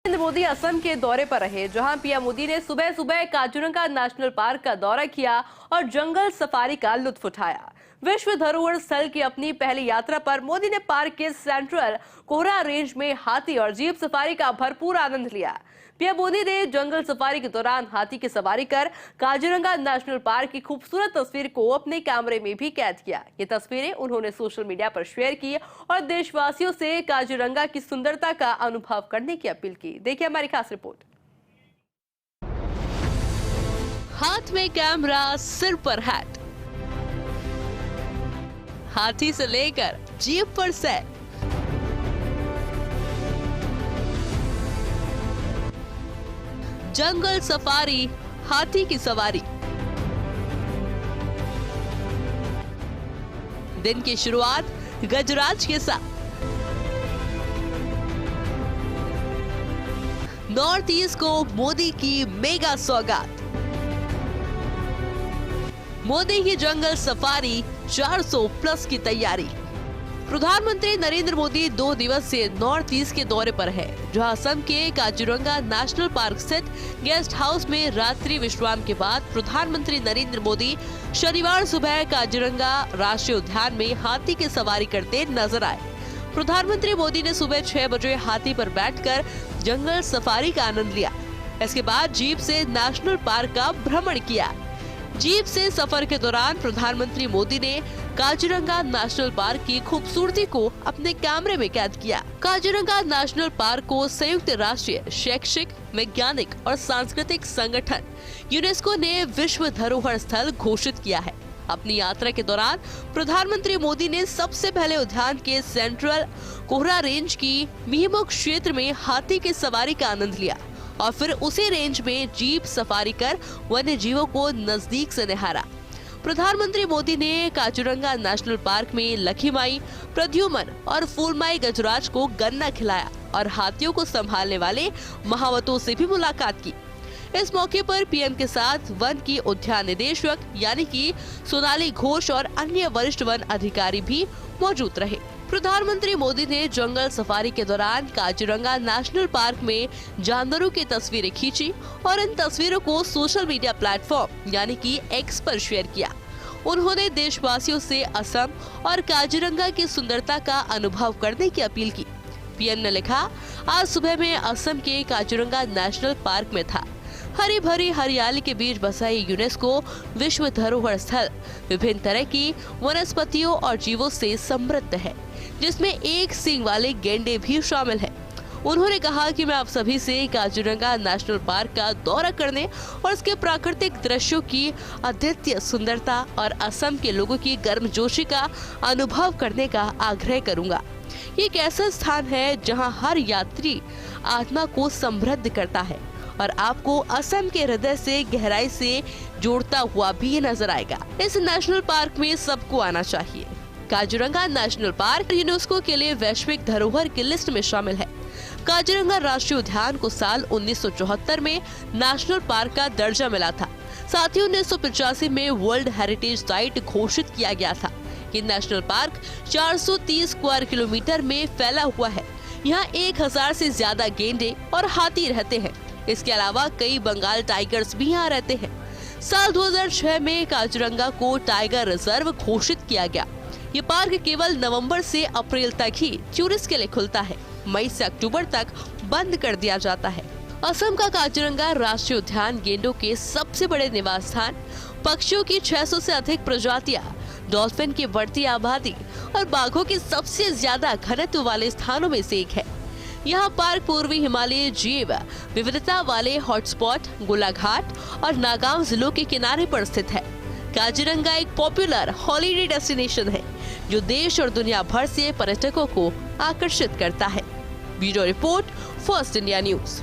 नरेंद्र मोदी असम के दौरे पर रहे, जहां पीएम मोदी ने सुबह सुबह काजीरंगा नेशनल पार्क का दौरा किया और जंगल सफारी का लुत्फ उठाया। विश्व धरोहर स्थल की अपनी पहली यात्रा पर मोदी ने पार्क के सेंट्रल कोहरा रेंज में हाथी और जीप सफारी का भरपूर आनंद लिया। पीएम मोदी ने जंगल सफारी के दौरान हाथी की सवारी कर काजीरंगा नेशनल पार्क की खूबसूरत तस्वीर को अपने कैमरे में भी कैद किया। ये तस्वीरें उन्होंने सोशल मीडिया पर शेयर की और देशवासियों से काजीरंगा की सुंदरता का अनुभव करने की अपील की। देखिए हमारी खास रिपोर्ट। हाथ में कैमरा, सिर पर हैट, हाथी से लेकर जीप पर सैर, जंगल सफारी, हाथी की सवारी। दिन की शुरुआत गजराज के साथ। नॉर्थ ईस्ट को मोदी की मेगा सौगात। मोदी की जंगल सफारी 400 प्लस की तैयारी। प्रधानमंत्री नरेंद्र मोदी 2 दिवसीय नॉर्थ ईस्ट के दौरे पर है, जहां असम के काजीरंगा नेशनल पार्क स्थित गेस्ट हाउस में रात्रि विश्राम के बाद प्रधानमंत्री नरेंद्र मोदी शनिवार सुबह काजीरंगा राष्ट्रीय उद्यान में हाथी की सवारी करते नजर आए। प्रधानमंत्री मोदी ने सुबह 6 बजे हाथी पर बैठकर जंगल सफारी का आनंद लिया। इसके बाद जीप से नेशनल पार्क का भ्रमण किया। जीप से सफर के दौरान प्रधानमंत्री मोदी ने काजीरंगा नेशनल पार्क की खूबसूरती को अपने कैमरे में कैद किया। काजीरंगा नेशनल पार्क को संयुक्त राष्ट्रीय शैक्षिक, वैज्ञानिक और सांस्कृतिक संगठन यूनेस्को ने विश्व धरोहर स्थल घोषित किया है। अपनी यात्रा के दौरान प्रधानमंत्री मोदी ने सबसे पहले उद्यान के सेंट्रल कोहरा रेंज की मिहिमुख क्षेत्र में हाथी की सवारी का आनंद लिया और फिर उसी रेंज में जीप सफारी कर वन्य जीवों को नजदीक से निहारा। प्रधानमंत्री मोदी ने काजीरंगा नेशनल पार्क में लखीमाई, प्रद्युमन और फूलमाई गजराज को गन्ना खिलाया और हाथियों को संभालने वाले महावतों से भी मुलाकात की। इस मौके पर पीएम के साथ वन की उद्यान निदेशक यानी कि सोनाली घोष और अन्य वरिष्ठ वन अधिकारी भी मौजूद रहे। प्रधानमंत्री मोदी ने जंगल सफारी के दौरान काजीरंगा नेशनल पार्क में जानवरों की तस्वीरें खींची और इन तस्वीरों को सोशल मीडिया प्लेटफॉर्म यानी कि एक्स पर शेयर किया। उन्होंने देशवासियों से असम और काजीरंगा की सुंदरता का अनुभव करने की अपील की। पीएम ने लिखा, आज सुबह मैं असम के काजीरंगा नेशनल पार्क में था। हरी भरी हरियाली के बीच बसा ये यूनेस्को विश्व धरोहर स्थल विभिन्न तरह की वनस्पतियों और जीवों से समृद्ध है, जिसमें एक सींग वाले गैंडे भी शामिल है। उन्होंने कहा कि मैं आप सभी से काजीरंगा नेशनल पार्क का दौरा करने और इसके प्राकृतिक दृश्यों की अद्वितीय सुंदरता और असम के लोगों की गर्मजोशी का अनुभव करने का आग्रह करूंगा। ये एक ऐसा स्थान है जहां हर यात्री आत्मा को समृद्ध करता है और आपको असम के हृदय से गहराई से जोड़ता हुआ भी नजर आएगा। इस नेशनल पार्क में सबको आना चाहिए। काजीरंगा नेशनल पार्क यूनेस्को के लिए वैश्विक धरोहर की लिस्ट में शामिल है। काजीरंगा राष्ट्रीय उद्यान को साल 1974 में नेशनल पार्क का दर्जा मिला था। साथ ही 1985 में वर्ल्ड हेरिटेज साइट घोषित किया गया था। ये नेशनल पार्क 430 स्क्वायर किलोमीटर में फैला हुआ है। यहाँ 1000 से ज्यादा गेंडे और हाथी रहते हैं। इसके अलावा कई बंगाल टाइगर्स भी यहाँ रहते हैं। साल 2006 में काजीरंगा को टाइगर रिजर्व घोषित किया गया। ये पार्क केवल नवंबर से अप्रैल तक ही टूरिस्ट के लिए खुलता है। मई से अक्टूबर तक बंद कर दिया जाता है। असम का काजीरंगा राष्ट्रीय उद्यान गेंडों के सबसे बड़े निवास स्थान, पक्षियों की 600 से अधिक प्रजातियां, डॉल्फिन की बढ़ती आबादी और बाघों के सबसे ज्यादा घनत्व वाले स्थानों में से एक है। यहाँ पार्क पूर्वी हिमालय जैव विविधता वाले हॉटस्पॉट गोलाघाट और नागांव जिलों के किनारे पर स्थित है। काजीरंगा एक पॉपुलर हॉलिडे डेस्टिनेशन है, जो देश और दुनिया भर से पर्यटकों को आकर्षित करता है। Bureau report, first India news.